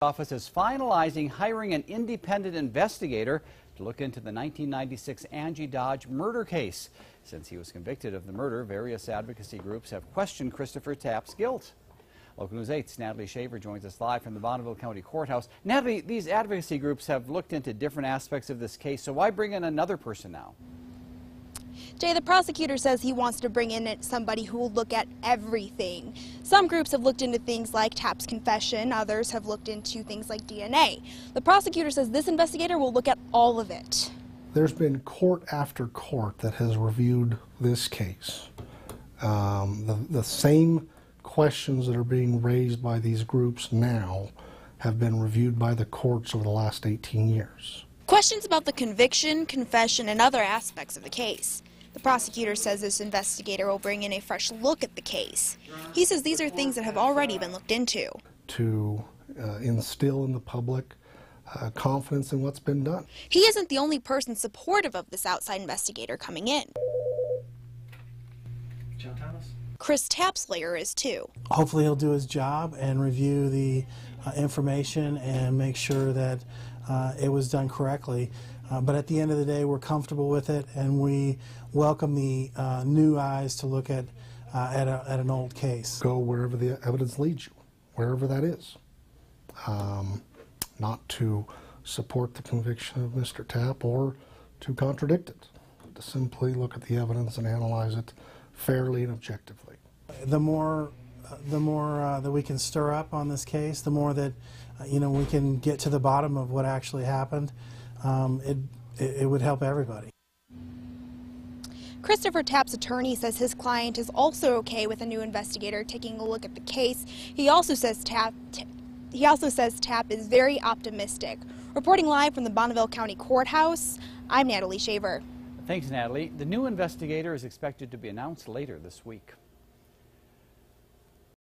Office is finalizing hiring an independent investigator to look into the 1996 Angie Dodge murder case. Since he was convicted of the murder, various advocacy groups have questioned Christopher Tapp's guilt. Local News 8's Natalie Shaver joins us live from the Bonneville County Courthouse. Natalie, these advocacy groups have looked into different aspects of this case, so why bring in another person now? Jay, the prosecutor says he wants to bring in somebody who will look at everything. Some groups have looked into things like Tapp's confession, others have looked into things like DNA. The prosecutor says this investigator will look at all of it. There's been court after court that has reviewed this case. The same questions that are being raised by these groups now have been reviewed by the courts over the last 18 years. Questions about the conviction, confession, and other aspects of the case. The prosecutor says this investigator will bring in a fresh look at the case. He says these are things that have already been looked into. To instill in the public confidence in what's been done. He isn't the only person supportive of this outside investigator coming in. Chris Tapp's lawyer is too. Hopefully he'll do his job and review the information and make sure that it was done correctly. But at the end of the day, we're comfortable with it, and we welcome the new eyes to look at an old case. Go wherever the evidence leads you, wherever that is. Not to support the conviction of Mr. Tapp or to contradict it, to simply look at the evidence and analyze it fairly and objectively. The more that we can stir up on this case, the more that we can get to the bottom of what actually happened. It would help everybody. Christopher Tapp's attorney says his client is also okay with a new investigator taking a look at the case. He also says Tapp is very optimistic. Reporting live from the Bonneville County Courthouse, I'm Natalie Shaver. Thanks, Natalie. The new investigator is expected to be announced later this week.